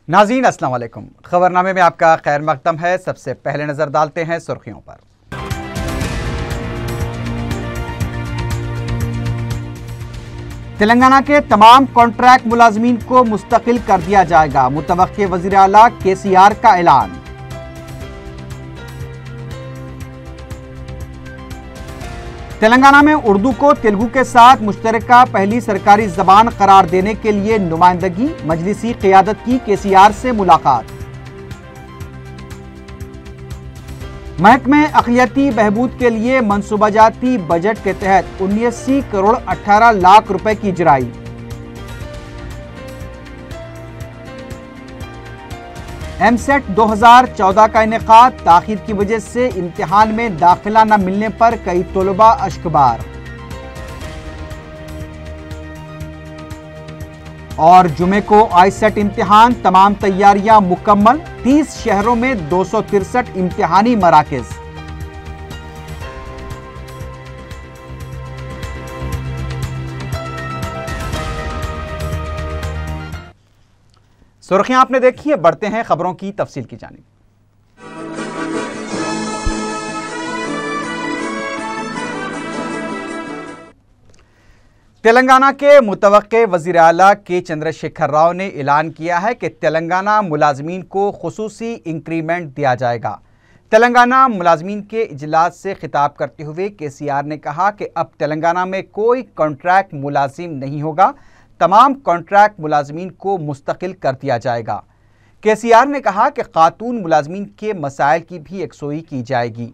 नाज़रीन अस्सलाम वालेकुम। खबरनामे में आपका खैर मकदम है। सबसे पहले नजर डालते हैं सुर्खियों पर। तेलंगाना के तमाम कॉन्ट्रैक्ट मुलाजमीन को मुस्तकिल कर दिया जाएगा, मुतवक्किल वज़ीर आला केसीआर का ऐलान। तेलंगाना में उर्दू को तेलुगु के साथ मुश्तरका पहली सरकारी जबान करार देने के लिए नुमाइंदगी, मजलिसी क़ियादत की केसीआर से मुलाकात। महकमे अक़लियती बहबूद के लिए मनसूबाजाती बजट के तहत 79 करोड़ 18 लाख रुपए की इजराई। एमसेट 2014 का इनेकाद, ताखीर की वजह से इम्तिहान में दाखिला न मिलने पर कई तलबा अश्कबार। और जुमे को आईसेट इम्तिहान, तमाम तैयारियां मुकम्मल, 30 शहरों में 263 इम्तिहानी मराकज़। सुर्खियां आपने देखी है, बढ़ते हैं खबरों की तफसील की जानिब। तेलंगाना के मुतवक्किल वज़ीर आला के चंद्रशेखर राव ने ऐलान किया है कि तेलंगाना मुलाजमीन को खुसूसी इंक्रीमेंट दिया जाएगा। तेलंगाना मुलाजमीन के इजलास से खिताब करते हुए केसीआर ने कहा कि अब तेलंगाना में कोई कॉन्ट्रैक्ट मुलाजिम नहीं होगा, तमाम कॉन्ट्रैक्ट मुलाजमीन को मुस्तकिल कर दिया जाएगा। केसीआर ने कहा कि खातून मुलाजमीन के मसाइल की भी यकसोई की जाएगी।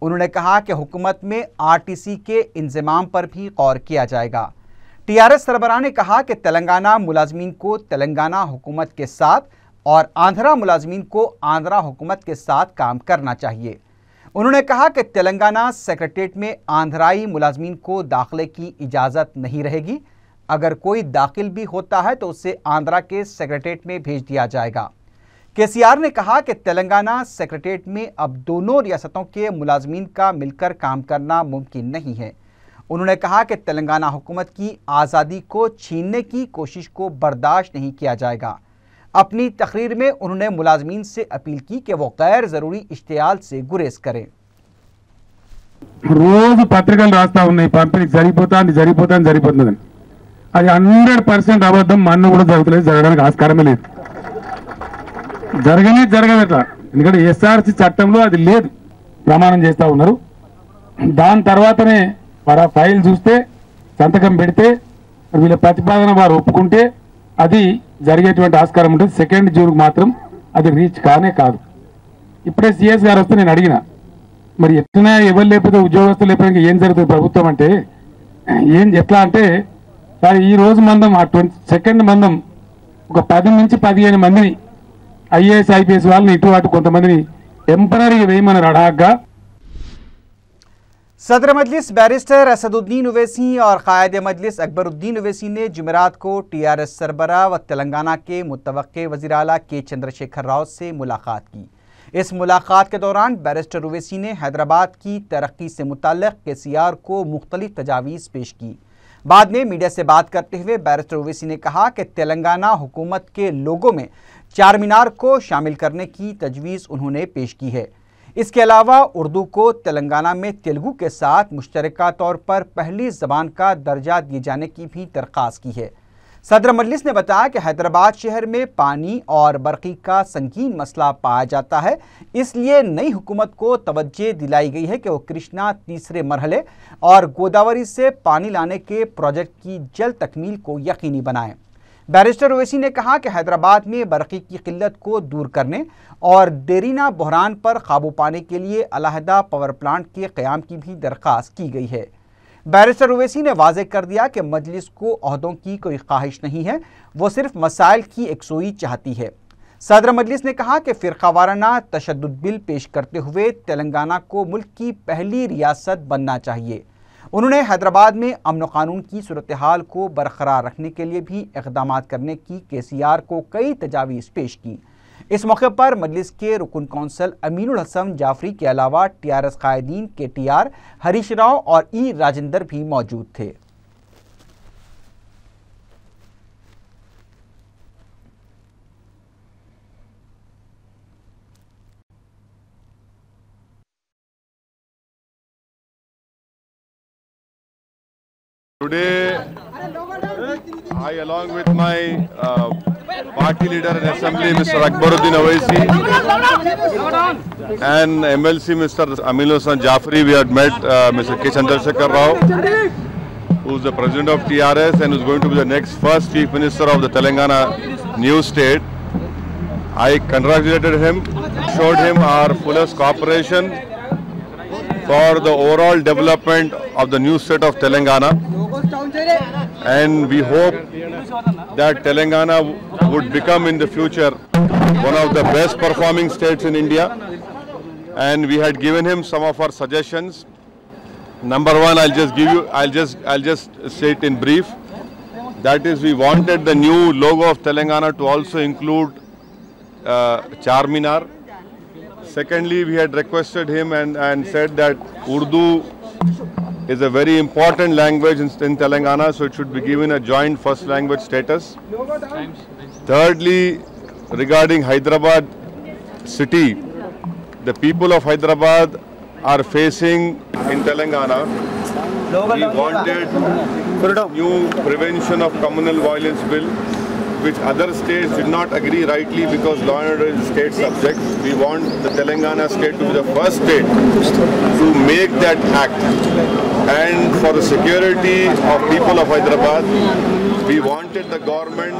उन्होंने कहा कि हुकूमत में आरटीसी के इंजमाम पर भी गौर किया जाएगा। टीआरएस सरबराह ने कहा कि तेलंगाना मुलाजमीन को तेलंगाना हुकूमत के साथ और आंध्रा मुलाजमीन को आंध्रा हुकूमत के साथ काम करना चाहिए। उन्होंने कहा कि तेलंगाना सेक्रेटेरिएट में आंध्राई मुलाजमीन को दाखिले की इजाज़त नहीं रहेगी। अगर कोई दाखिल भी होता है तो उसे आंध्रा के सेक्रेटेरिएट में भेज दिया जाएगा। केसीआर ने कहा कि तेलंगाना सेक्रेटेरिएट में अब दोनों रियासतों के मुलाजमीन का मिलकर काम करना मुमकिन नहीं है। उन्होंने कहा कि तेलंगाना हुकूमत की आज़ादी को छीनने की कोशिश को बर्दाश्त नहीं किया जाएगा। अपनी तकरीर में उन्होंने मुलाजमीन से अपील की कि वो गैर ज़रूरी इश्तियाल से गुरेज करें। रोज पत्रिकలు రాస్తా ఉన్నాయి, పంపిణీ జరిగిపోతుంది అది 100% అబద్ధం. మన్ను కూడా జరుగుతలేదు, జరగడానికి ఆస్కారమే లేదు, జరగదట. ఎందుకంటే ఎస్ఆర్సి చట్టంలో అది లేదు, ప్రమాణం చేస్తా ఉన్నారు. దాని తర్వాతనే వారు ఫైల్ చూస్తే సంతకం పెడితే వీళ్ళ ప్రతిపాదన వారు ఒప్పుకుంటే అది జరిగేటువంటి ఆస్కారం ఉంటుంది. 2 జూన్కు మాత్రం అది రీచ్ కానే కాదు. ఇప్పుడే సిఎస్ గారు వస్తే నేను అడిగిన, మరి ఎట్లా ఎవరు లేకపోతే ఉద్యోగస్తులు లేకపోతే ఏం జరుగుతుంది ప్రభుత్వం అంటే, ఎట్లా అంటే సార్ ఈ రోజు మందం ఆ 22 మందం ఒక 10 నుంచి 15 మందిని ఐఏఎస్ ఐపీఎస్ వాళ్ళని ఇటు అటు కొంతమందిని టెంపరరీగా వేయమన్నారు అడాగ్గా। सदर मजलिस बैरिस्टर असदुद्दीन ओवैसी और कायद मजलिस अकबरुद्दीन ओवैसी ने जुमेरात को टीआरएस सरबराह व तेलंगाना के मुतवक्किल वज़ीर आला के चंद्रशेखर राव से मुलाकात की। इस मुलाकात के दौरान बैरिस्टर ओवैसी ने हैदराबाद की तरक्की से मुताल्लिक़ केसीआर को मुख्तलिफ तजावीज़ पेश की। बाद में मीडिया से बात करते हुए बैरिस्टर ओवैसी ने कहा कि तेलंगाना हुकूमत के लोगों में चार मीनार को शामिल करने की तजवीज़ उन्होंने पेश की है। इसके अलावा उर्दू को तेलंगाना में तेलुगु के साथ मुश्तरका तौर पर पहली ज़बान का दर्जा दिए जाने की भी दरख्वास्त की है। सदर मजलिस ने बताया कि हैदराबाद शहर में पानी और बरक़ी का संगीन मसला पाया जाता है, इसलिए नई हुकूमत को तवज्जो दिलाई गई है कि वो कृष्णा तीसरे मरहले और गोदावरी से पानी लाने के प्रोजेक्ट की जल्द तकमील को यकीनी बनाएं। बैरिस्टर ओवैसी ने कहा कि हैदराबाद में बरक़ी की किल्लत को दूर करने और देरीना बहरान पर काबू पाने के लिए अलहदा पावर प्लांट के क़याम की भी दरख्वास्त की गई है। बैरिस्टर ओवैसी ने वाज़ेह कर दिया कि मजलिस को ओहदों की कोई ख्वाहिश नहीं है, वो सिर्फ मसाइल की यकसुई चाहती है। सदर मजलिस ने कहा कि फ़िरक़ावाराना तशद्दुद बिल पेश करते हुए तेलंगाना को मुल्क की पहली रियासत बनना चाहिए। उन्होंने हैदराबाद में अमन कानून की सूरत हाल को बरकरार रखने के लिए भी इक़दाम करने की केसीआर को कई तजावीज़ पेश की। इस मौके पर मजलिस के रुकन कौंसल अमीनुल हसन जाफरी के अलावा टीआरएस कायदीन KTR, हरीश राव और ई राजेंद्र भी मौजूद थे। Today, I, along with my party leader in Assembly, Mr. Akbaruddin Owaisi, and MLC, Mr. Amil Hossain Jafri, we had met Mr. K. Chandrasekhar Rao, who is the president of TRS and who is going to be the next first Chief Minister of the Telangana new state. I congratulated him, showed him our fullest cooperation for the overall development of the new state of Telangana. And we hope that Telangana would become in the future one of the best performing states in India. And we had given him some of our suggestions. Number one, I'll just say it in brief. That is, we wanted the new logo of Telangana to also include Charminar. Secondly, we had requested him and said that Urdu is a very important language in Telangana, so it should be given a joint first language status. Thirdly, regarding Hyderabad city, the people of Hyderabad are facing in Telangana. We wanted new prevention of communal violence bill, which other states did not agree rightly because law and order is a state subject. We want the Telangana state to be the first state to make that act. And for the security of people of Hyderabad, we wanted the government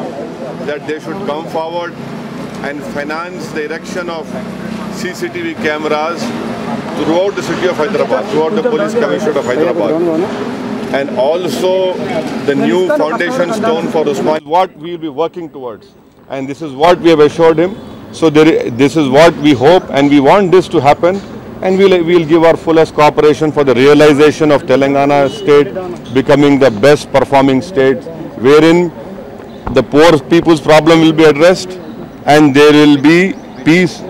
that they should come forward and finance the erection of CCTV cameras throughout the city of Hyderabad, throughout the police commissionerate of Hyderabad. And also the new foundation stone for Usman, what we will be working towards. And this is what we have assured him. So this is what we hope, and we want this to happen. And we'll give our fullest cooperation for the realization of Telangana state becoming the best performing state, wherein the poor people's problem will be addressed and there will be peace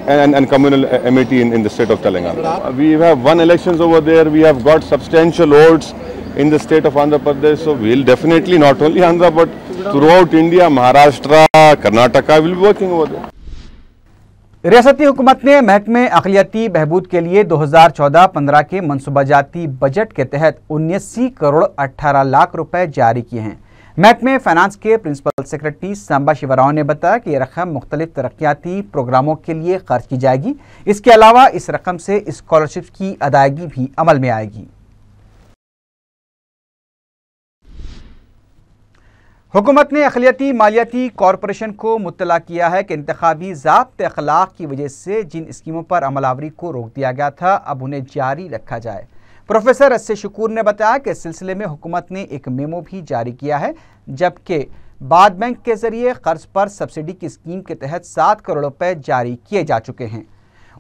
and communal amity in the state of Telangana. We have won elections over there. We have got substantial votes in the state of Andhra Pradesh. So we'll definitely, not only Andhra but throughout India, Maharashtra, Karnataka, will be working over there. रियासती हुकूमत ने महकमे अक़लियती बहबूद के लिए 2014-15 के मनसूबाजाती budget के तहत 79 करोड़ 18 लाख रुपए जारी किए हैं। महकमे फाइनेंस के प्रिंसिपल सेक्रेटरी सांबा शिवराव ने बताया कि यह रकम मुख्तलिफ तरक्याती प्रोग्रामों के लिए खर्च की जाएगी। इसके अलावा इस रकम से स्कॉलरशिप की अदायगी भी अमल में आएगी। हुकूमत ने अक़लियती मालियाती कॉरपोरेशन को मुत्तला किया है कि इंतखाबी ज़ाब्ते अखलाक की वजह से जिन स्कीमों पर अमलावरी को रोक दिया गया था, अब उन्हें जारी रखा जाए। प्रोफेसर अस्से शकूर ने बताया कि इस सिलसिले में हुकूमत ने एक मेमो भी जारी किया है, जबकि बाद बैंक के जरिए कर्ज पर सब्सिडी की स्कीम के तहत 7 करोड़ रुपए जारी किए जा चुके हैं।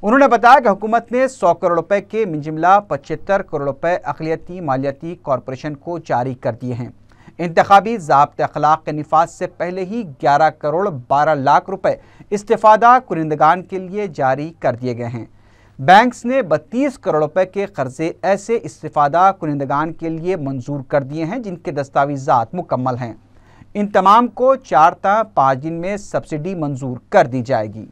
उन्होंने बताया कि हुकूमत ने 100 करोड़ रुपए के मिंजुमला 75 करोड़ रुपए अक़लियती मालियाती कॉरपोरेशन को जारी कर दिए हैं। इंतखाबी ज़ाब्ते अखलाक के निफाज से पहले ही 11 करोड़ 12 लाख रुपए इस्तिफादा कुरिंदगान के लिए जारी कर दिए गए हैं। बैंक्स ने 32 करोड़ रुपए के कर्जे ऐसे इस्तिफादा कुरिंदगान के लिए मंजूर कर दिए हैं जिनके दस्तावेज़ात मुकम्मल हैं। इन तमाम को 4 ta 5 दिन में सब्सिडी मंजूर कर दी जाएगी।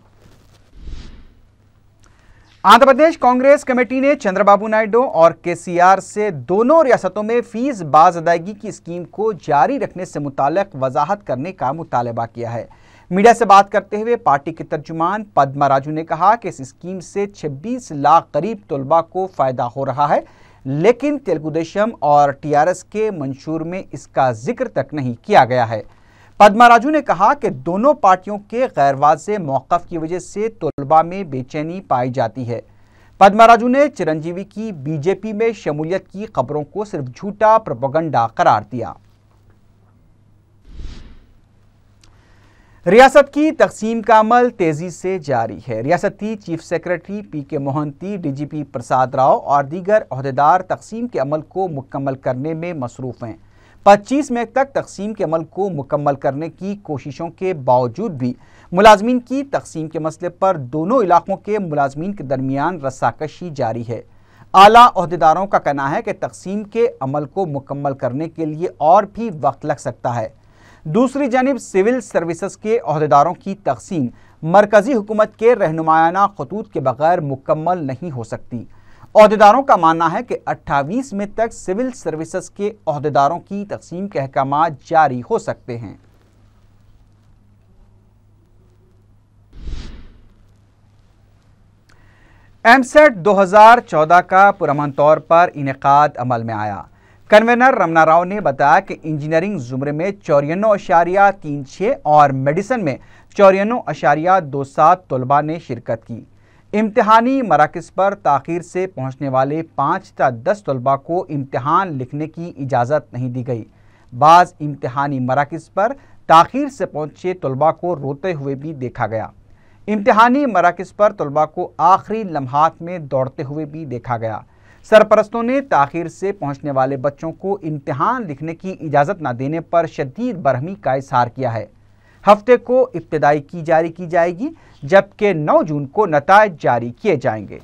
आंध्र प्रदेश कांग्रेस कमेटी ने चंद्रबाबू नायडू और केसीआर से दोनों रियासतों में फीस बाज अदायगी की स्कीम को जारी रखने से मुताल्लिक वजाहत करने का मुतालबा किया है। मीडिया से बात करते हुए पार्टी के तर्जुमान पद्मा राजू ने कहा कि इस स्कीम से 26 लाख गरीब तलबा को फ़ायदा हो रहा है, लेकिन तेलुगु देशम और टीआरएस के मंशूर में इसका जिक्र तक नहीं किया गया है। पद्मा राजू ने कहा कि दोनों पार्टियों के गैर वाज़ेह मौक़िफ़ की वजह से तलबा में बेचैनी पाई जाती है। पद्मा राजू ने चिरंजीवी की बीजेपी में शमूलियत की खबरों को सिर्फ झूठा प्रोपेगेंडा करार दिया। रियासत की तकसीम का अमल तेजी से जारी है। रियासती चीफ सेक्रेटरी पीके मोहंती, डीजीपी प्रसाद राव और दीगर ओहदेदार तकसीम के अमल को मुकम्मल करने में मसरूफ़ हैं। 25 मई तक तकसीम के अमल को मुकम्मल करने की कोशिशों के बावजूद भी मुलाजमीन की तकसीम के मसले पर दोनों इलाकों के मुलाजमीन के दरमियान रस्साकशी जारी है। आला ओहदेदारों का कहना है कि तकसीम के अमल को मुकम्मल करने के लिए और भी वक्त लग सकता है। दूसरी जानिब सिविल सर्विसेज के ओहदेदारों की तकसीम मरकज़ी हुकूमत के रहनुमायाना खतूत के बगैर मुकम्मल नहीं हो सकती। ओहदेदारों का मानना है कि 28 मई तक सिविल सर्विसेज के ओहदेदारों की तकसीम के अहकाम जारी हो सकते हैं। एमसेट 2014 का पुरअमन तौर पर इनेकाद अमल में आया। कन्वेनर रमना राव ने बताया कि इंजीनियरिंग जुमरे में 94.36 और मेडिसिन में 94.27 तलबा ने शिरकत की। इम्तिहानी मराकिज़ पर ताख़ीर से पहुँचने वाले 5 या 10 तलबा को इम्तिहान लिखने की इजाज़त नहीं दी गई। बाज़ इम्तिहानी मराकिज़ पर ताख़ीर से पहुँचे तलबा को रोते हुए भी देखा गया। इम्तिहानी मराकिज़ पर तलबा को आखिरी लम्हात में दौड़ते हुए भी देखा गया। सरपरस्तों ने ताख़ीर से पहुँचने वाले बच्चों को इम्तिहान लिखने की इजाज़त न देने पर शदीद बरहमी का इज़हार किया है। हफ्ते को इब्तिदाई की जारी की जाएगी, जबकि 9 जून को नताइज जारी किए जाएंगे।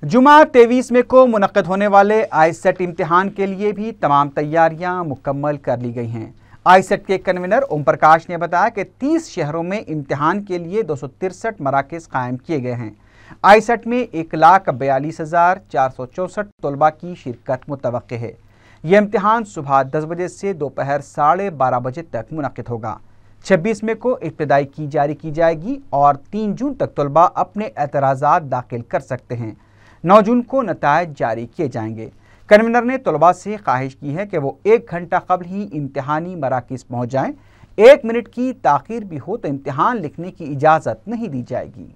जुमा 23 मई को मुनक्किद होने वाले आईसेट इम्तिहान के लिए भी तमाम तैयारियां मुकम्मल कर ली गई हैं। आईसेट के कन्वीनर ओम प्रकाश ने बताया कि 30 शहरों में इम्तिहान के लिए 263 मराकज़ कायम किए गए हैं। आईसेट में 1,42,464 तलबा की शिरकत मुतवक्के है। यह इम्तिहान सुबह 10 बजे से दोपहर 12:30 बजे तक मुनक्किद होगा। 26 मई को इब्तिदाई की जारी की जाएगी और 3 जून तक तलबा अपने एतराज़ात दाखिल कर सकते हैं। 9 जून को नताइज जारी किए जाएंगे। कन्वीनर ने तलबा से ख्वाहिश की है कि वो 1 घंटा कबल ही इम्तिहानी मराकिज़ पहुँच जाएँ। 1 मिनट की ताख़ीर भी हो तो इम्तिहान लिखने की इजाज़त नहीं दी जाएगी।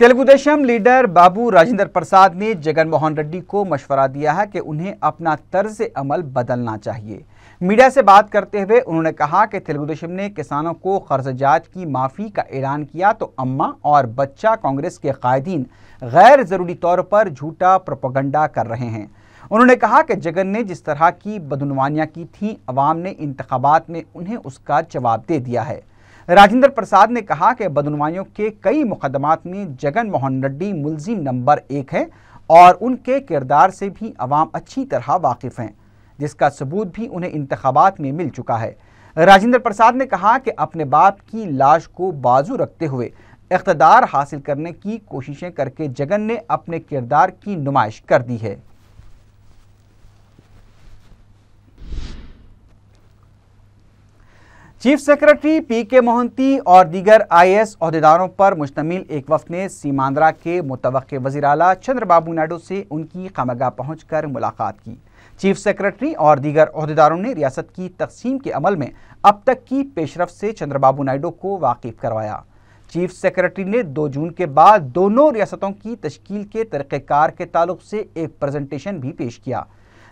तेलुगु देशम लीडर बाबू राजेंद्र प्रसाद ने जगन मोहन रेड्डी को मशवरा दिया है कि उन्हें अपना तर्ज अमल बदलना चाहिए। मीडिया से बात करते हुए उन्होंने कहा कि तेलुगु देशम ने किसानों को कर्जजात की माफ़ी का ऐलान किया तो अम्मा और बच्चा कांग्रेस के कायदीन गैर ज़रूरी तौर पर झूठा प्रोपेगेंडा कर रहे हैं। उन्होंने कहा कि जगन ने जिस तरह की बदनुमानियाँ की थीं, अवाम ने इंतखाबात में उन्हें उसका जवाब दे दिया है। राजेंद्र प्रसाद ने कहा कि बदनुमानियों के कई मुकदमात में जगन मोहन रेड्डी मुलजिम नंबर 1 है और उनके किरदार से भी अवाम अच्छी तरह वाकिफ़ हैं, जिसका सबूत भी उन्हें इंतखाबात में मिल चुका है। राजेंद्र प्रसाद ने कहा कि अपने बाप की लाश को बाजू रखते हुए इख्तिदार हासिल करने की कोशिशें करके जगन ने अपने किरदार की नुमाइश कर दी है। चीफ सेक्रेटरी पीके मोहंती और दीगर आईएएस ओहदेदारों पर मुश्तमिल एक वफ़द ने सीमांध्रा के मुतवक्के वज़ीर आला चंद्रबाबू नायडू से उनकी खामगाह पहुंचकर मुलाकात की। चीफ सेक्रेटरी और दीगर ओहदेदारों ने रियासत की तकसीम के अमल में अब तक की पेशरफ से चंद्रबाबू नायडू को वाकिफ करवाया। चीफ सेक्रेटरी ने 2 जून के बाद दोनों रियासतों की तश्कील के तरीक़ेकार के ताल्लुक से एक प्रेजेंटेशन भी पेश किया।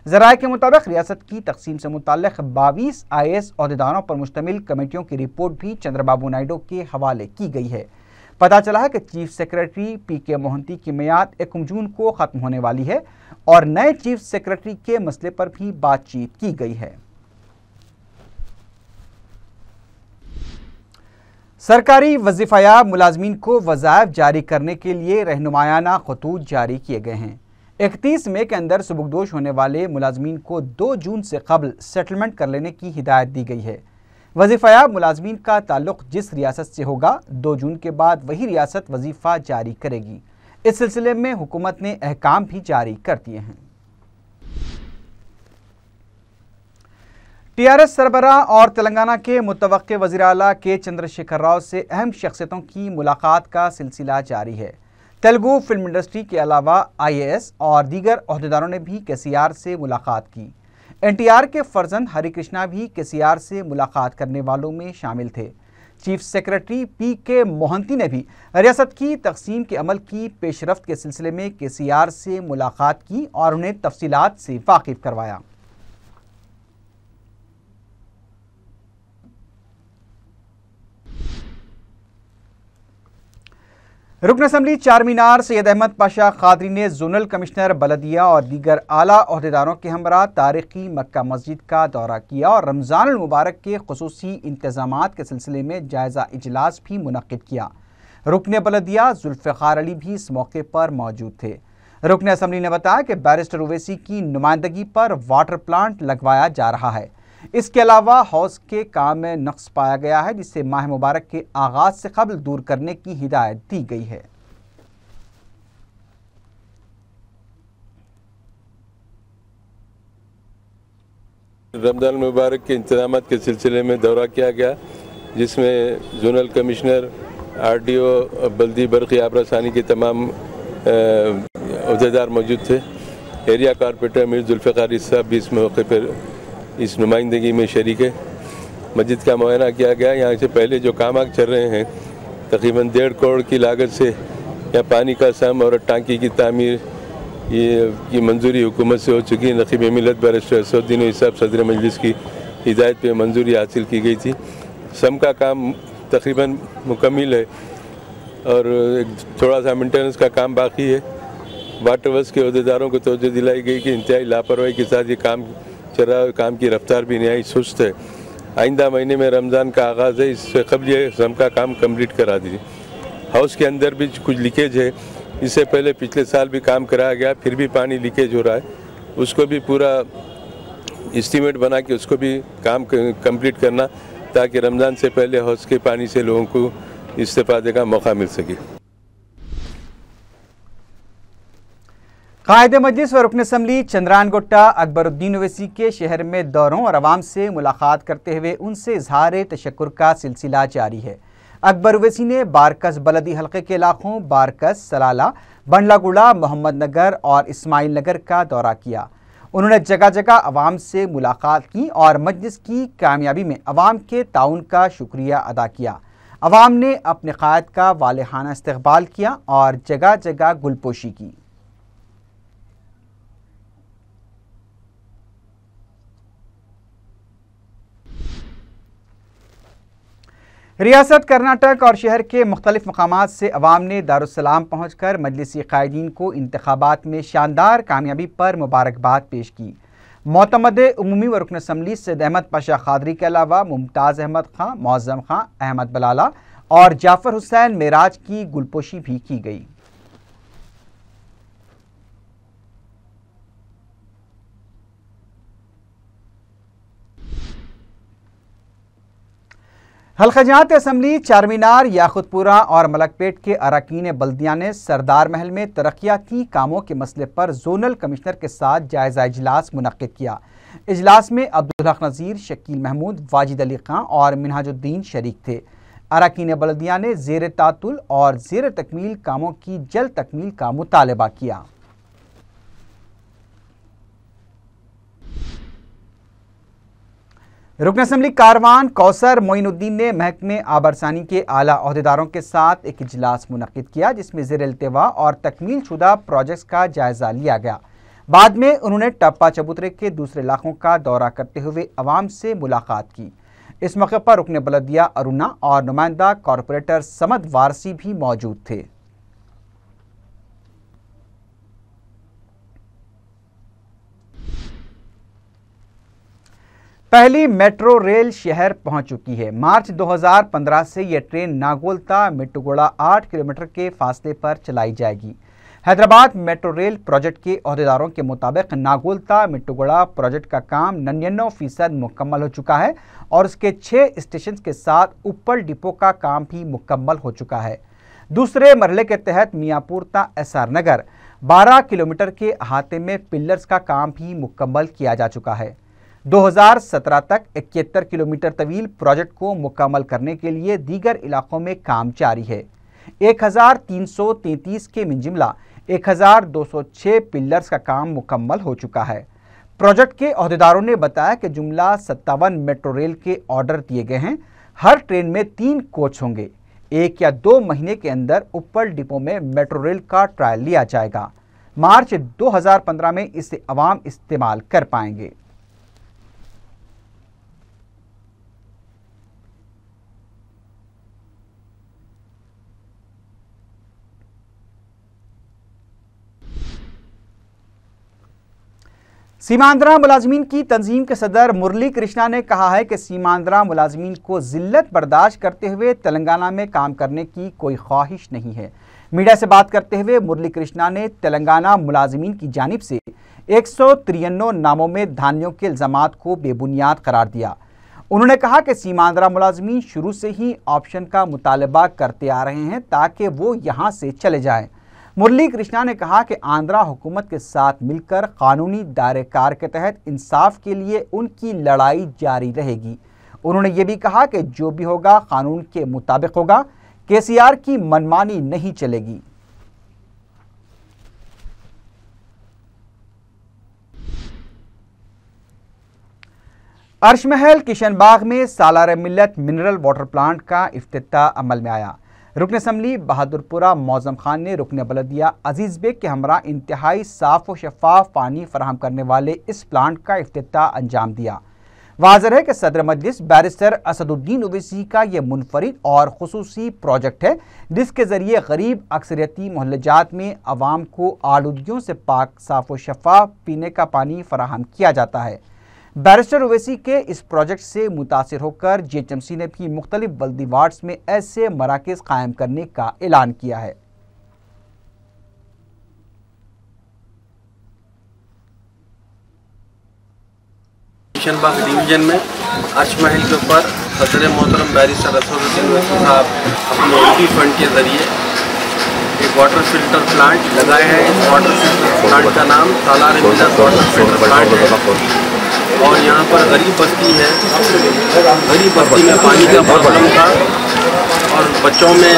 ज़राए के मुताबिक रियासत की तकसीम से मुताल्लिक़ 22 आईएएस ओहदेदारों पर मुश्तमिल कमेटियों की रिपोर्ट भी चंद्रबाबू नायडू के हवाले की गई है। पता चला है कि चीफ सेक्रेटरी पीके मोहंती की मियाद 1 जून को ख़त्म होने वाली है और नए चीफ सेक्रेटरी के मसले पर भी बातचीत की गई है। सरकारी वजीफायाब मुलाजमीन को वज़ाइफ जारी करने के लिए रहनुमायाना खतूत जारी किए गए हैं। 31 मई के अंदर सुबुकदोश होने वाले मुलाजमीन को 2 जून से कबल सेटलमेंट कर लेने की हिदायत दी गई है। वजीफायाब मुलाजमीन का ताल्लुक जिस रियासत से होगा 2 जून के बाद वही रियासत वजीफ़ा जारी करेगी। इस सिलसिले में हुकूमत ने अहकाम भी जारी कर दिए हैं। टीआरएस सरबराह और तेलंगाना के मुतवक्के वज़ीर आला के चंद्रशेखर राव से अहम शख्सियतों की मुलाकात का सिलसिला जारी है। तेलुगु फिल्म इंडस्ट्री के अलावा आईएएस और दीगर ओहदेदारों ने भी केसीआर से मुलाकात की। एनटीआर के फर्जंद हरि कृष्णा भी केसीआर से मुलाकात करने वालों में शामिल थे। चीफ सेक्रेटरी पीके मोहंती ने भी रियासत की तकसीम के अमल की पेशरफ्त के सिलसिले में केसीआर से मुलाकात की और उन्हें तफसीलात से वाकिफ करवाया। रुकन असम्बली चारमीनार सैयद अहमद पाशा खादरी ने जोनल कमिश्नर बलदिया और दीगर आला ओहदेदारों के हमरा तारीखी मक्का मस्जिद का दौरा किया और रमज़ानुल मुबारक के खुसूसी इंतजामात के सिलसिले में जायज़ा इजलास भी मुनक्किद किया। रुकन बलदिया जुल्फ़िकार अली भी इस मौके पर मौजूद थे। रुकन असम्बली ने बताया कि बैरिस्टर ओवैसी की नुमाइंदगी पर वाटर प्लांट लगवाया जा रहा है। इसके अलावा हौज के काम में नक्स पाया गया है, जिसे माह मुबारक के आगाज से कबल दूर करने की हिदायत दी गई है। रमज़ान मुबारक के इंतजाम के सिलसिले में दौरा किया गया, जिसमें जोनल कमिश्नर, RDO, बल्दी बरक़ी आबरासानी के तमाम अहदेदार मौजूद थे। एरिया कारपोरेटर मीर जुल्फ़िकार साहब भी इस मौके पर इस नुमाइंदगी में शरीक है। मस्जिद का मुआयना किया गया। यहाँ से पहले जो काम चल रहे हैं, तकरीबन 1.5 करोड़ की लागत से यहाँ पानी का सम और टांकी की तामीर की मंजूरी हुकूमत से हो चुकी है। नक़ीब मिल्लत बैरिस्टर असदुद्दीन साहब सदर मजलिस की हिदायत पे मंजूरी हासिल की गई थी। सम का काम तकरीबन मुकम्मिल है और थोड़ा सा मेंटेनेंस का काम बाकी है। वाटर वर्क्स के अहदेदारों को तवज्जो दिलाई गई कि इंतहाई लापरवाही के साथ ये काम चल रहा है, काम की रफ्तार भी नहायत सुस्त है। आइंदा महीने में रमज़ान का आगाज़ है, इससे कबल ये सम का काम कम्प्लीट करा दीजिए। हाउस के अंदर भी कुछ लीकेज है, इससे पहले पिछले साल भी काम कराया गया, फिर भी पानी लीकेज हो रहा है। उसको भी पूरा एस्टीमेट बना के उसको भी काम कंप्लीट करना, ताकि रमज़ान से पहले हौज के पानी से लोगों को इस्तेफादे का मौका मिल सके। कायदे मजलिस व रुकन असम्बली चंद्रान गुट्टा अकबरुद्दीन ओवैसी के शहर में दौरों और आवाम से मुलाकात करते हुए उनसे इजहार तशक्कुर का सिलसिला जारी है। अकबर ओवैसी ने बारकस बलदी हल्के के इलाकों बारकस, सलाला, बंडलागुड़ा, मोहम्मद नगर और इस्माइल नगर का दौरा किया। उन्होंने जगह जगह अवाम से मुलाकात की और मजलिस की कामयाबी में अवाम के ताउन का शुक्रिया अदा किया। अवाम ने अपने कायद का वालेहाना इस्तकबाल किया और जगह जगह गुलपोशी की। रियासत कर्नाटक और शहर के मुख्तलिफ मकामात से अवाम ने दारुस्सलाम पहुंचकर मजलिसी कायदीन को इंतखाबात में शानदार कामयाबी पर मुबारकबाद पेश की। मोतमदे उमूमी व रुकन असम्बली सैयद अहमद पाशा खादरी के अलावा मुमताज़ अहमद खां, मौज़म खां, अहमद बलाला और जाफ़र हुसैन मेराज की गुलपोशी भी की गई। हल्का-जहात असम्बली, चारमीनार, याकुतपुरा और मलकपेट के अरकान बल्दिया ने सरदार महल में तरक्याती कामों के मसले पर जोनल कमिश्नर के साथ जायजा इजलास मुनक्किद किया। इजलास में अब्दुल हक नज़ीर, शकील महमूद, वाजिद अली खां और मिनहाजुद्दीन शरीक थे। अरकान बल्दिया ने ज़ेर तातुल और ज़ेर तकमील कामों की जल्द तकमील का मुतालबा किया। रुकन असम्बली कारवान कौसर मोइनुद्दीन ने महकमे आबरसानी के आला अहदेदारों के साथ एक इजलास मुनक्किद किया, जिसमें ज़ेर इल्तिवा और तकमील शुदा प्रोजेक्ट्स का जायजा लिया गया। बाद में उन्होंने टप्पा चबूतरे के दूसरे इलाकों का दौरा करते हुए अवाम से मुलाकात की। इस मौके पर रुकन बलदिया अरुणा और नुमाइंदा कॉरपोरेटर समद वारसी भी मौजूद थे। पहली मेट्रो रेल शहर पहुंच चुकी है। मार्च 2015 से यह ट्रेन नागोलता मिट्टुगुड़ा 8 किलोमीटर के फासले पर चलाई जाएगी। हैदराबाद मेट्रो रेल प्रोजेक्ट के अहदेदारों के मुताबिक नागोलता मिट्टुगुड़ा प्रोजेक्ट का काम 99% मुकम्मल हो चुका है और उसके 6 स्टेशन के साथ ऊपर डिपो का काम भी मुकम्मल हो चुका है। दूसरे मरहले के तहत मियाँपुरता SR नगर 12 किलोमीटर के अहाते में पिलर्स का काम भी मुकम्मल किया जा चुका है। 2017 तक 71 किलोमीटर तवील प्रोजेक्ट को मुकम्मल करने के लिए दीगर इलाकों में काम जारी है। 1333 के मिंजिमला 1206 पिलर्स का काम मुकम्मल हो चुका है। प्रोजेक्ट के अहदेदारों ने बताया कि जुमला 57 मेट्रो रेल के ऑर्डर दिए गए हैं। हर ट्रेन में 3 कोच होंगे। 1 या 2 महीने के अंदर ऊपर डिपो में मेट्रो रेल का ट्रायल लिया जाएगा। मार्च 2015 में इसे अवाम इस्तेमाल कर पाएंगे। सीमांध्रा मुलाजमीन की तंजीम के सदर मुरली कृष्णा ने कहा है कि सीमांध्रा मुलाजमीन को जिल्लत बर्दाश्त करते हुए तेलंगाना में काम करने की कोई ख्वाहिश नहीं है। मीडिया से बात करते हुए मुरली कृष्णा ने तेलंगाना मुलाजिमीन की जानिब से 193 नामों में धांधियों के इल्जामात को बेबुनियाद करार दिया। उन्होंने कहा कि सीमांध्रा मुलाजिमीन शुरू से ही ऑप्शन का मुतालबा करते आ रहे हैं ताकि वो यहाँ से चले जाएं। मुरली कृष्णा ने कहा कि आंध्रा हुकूमत के साथ मिलकर कानूनी दायरेकार के तहत इंसाफ के लिए उनकी लड़ाई जारी रहेगी। उन्होंने ये भी कहा कि जो भी होगा कानून के मुताबिक होगा, केसीआर की मनमानी नहीं चलेगी। अर्श महल किशनबाग में सालार मिल्लत मिनरल वाटर प्लांट का इफ्तिताह अमल में आया। रुकन असम्बली बहादुरपुरा मौजम खान ने रुकन बलदिया अजीज बेग के हमरा इंतहाई साफ व शफाफ पानी फराहम करने वाले इस प्लांट का इफ्तिताह अंजाम दिया। वाज़ेह है कि सदर मजलिस बैरिस्टर असदुद्दीन ओवैसी का यह मुनफरिद और खुसूसी प्रोजेक्ट है जिसके जरिए गरीब अक्सरियती मोहल्लाजात में अवाम को आलूदगियों से पाक साफ व शफाफ पीने का पानी फराहम किया जाता है। बैरिस्टर ओवैसी के इस प्रोजेक्ट से मुतासिर होकर जीएचएमसी ने भी मुख्तलिफ बल्दी वार्ड्स में ऐसे मराकज़ कायम करने का ऐलान किया है। किशनबाग डिवीजन में अर्श महल के ऊपर सदर मोहतरम बैरिस्टर असदुद्दीन ओवैसी साहब अपने एमपी फंड के जरिए एक वाटर फिल्टर प्लांट लगाए हैं। इस वाटर फिल्टर प्लांट का नाम सालार मिल्लत वाटर फिल्टर प्लांट है और यहाँ पर गरीब बस्ती है। गरीब बस्ती में पानी का प्रॉब्लम था और बच्चों में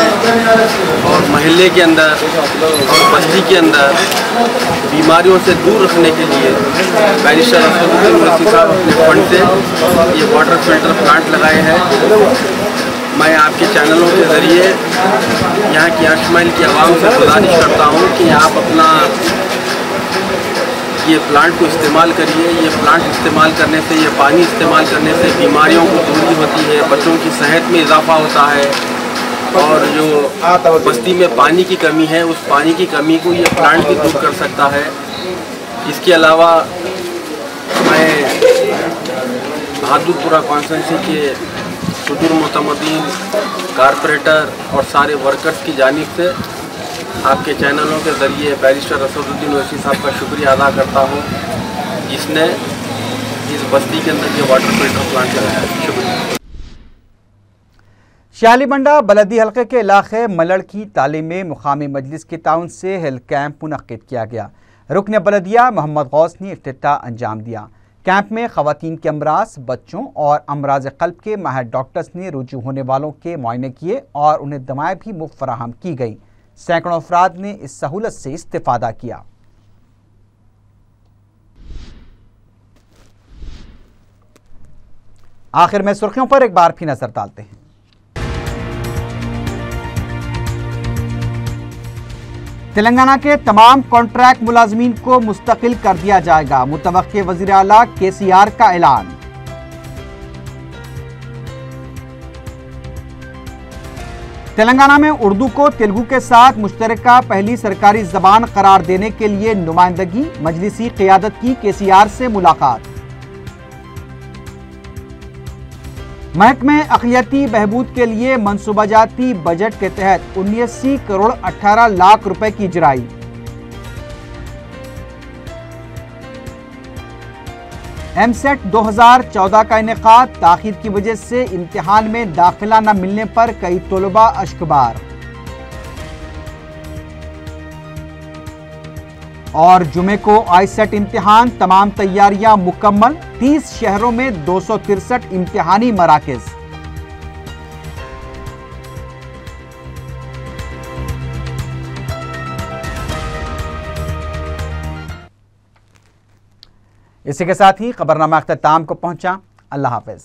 और महल्ले के अंदर और बस्ती के अंदर बीमारियों से दूर रखने के लिए बैरिस्टर असदुद्दीन ओवैसी साहब अपने फंड से ये वाटर फिल्टर प्लांट लगाए हैं। मैं आपके चैनलों के ज़रिए यहाँ की अर्श महल की आवाम से गुजारिश करता हूँ कि आप अपना ये प्लांट को इस्तेमाल करिए। ये प्लांट इस्तेमाल करने से, ये पानी इस्तेमाल करने से बीमारियों को दूरी होती है, बच्चों की सेहत में इजाफा होता है और जो बस्ती में पानी की कमी है उस पानी की कमी को ये प्लांट भी दूर कर सकता है। इसके अलावा मैं बहादुरपुरा कॉन्स्टिट्यूंसी के सुदूर मुतमदीन कारपोरेटर और सारे वर्कर्स की जानिब से आपके चैनलों के ज़रिए बैरिस्टर असदुद्दीन ओवैसी साहब का शुक्रिया अदा करता हूँ जिसने इस बस्ती के अंदर ये वाटर फिल्टर प्लांट लगाया। शुक्रिया। शालीबंडा बलदी हल्के के इलाके मलड़ की तालीम में मुकामी मजलिस के ताउन से हेल्थ कैंप मुनक्किद किया गया। रुकन बलदिया मोहम्मद गौस ने इफ्तिताह अंजाम दिया। कैंप में खवातीन के अमराज, बच्चों और अमराज कल्ब के माहिर डॉक्टर्स ने रुजू होने वालों के मुआयने किए और उन्हें दवाएं भी मुफ्त फराहम की गई। सैकड़ों अफराद ने इस सहूलत से इस्तेफादा किया। आखिर में सुर्खियों पर एक बार फिर नजर डालते हैं। तेलंगाना के तमाम कॉन्ट्रैक्ट मुलाजमीन को मुस्तकिल कर दिया जाएगा, मुतवक्के वज़ीर आला केसीआर का ऐलान। तेलंगाना में उर्दू को तेलुगु के साथ मुश्तरका पहली सरकारी जबान करार देने के लिए नुमाइंदगी, मजलिसी क़ियादत की केसीआर से मुलाकात। महकमे अक़लियती बहबूद के लिए मनसूबाजाती बजट के तहत 79 करोड़ 18 लाख रुपए की इजराई। एमसेट 2014 का इनेकाद, ताख़ीर की वजह से इम्तिहान में दाखिला न मिलने पर कई तलबा अश्कबार। और जुमे को आईसेट इम्तिहान, तमाम तैयारियां मुकम्मल, 30 शहरों में 263 इम्तिहानी मराकज़। इसी के साथ ही खबरनामा अख्ताम को पहुंचा। अल्लाह हाफ़िज़।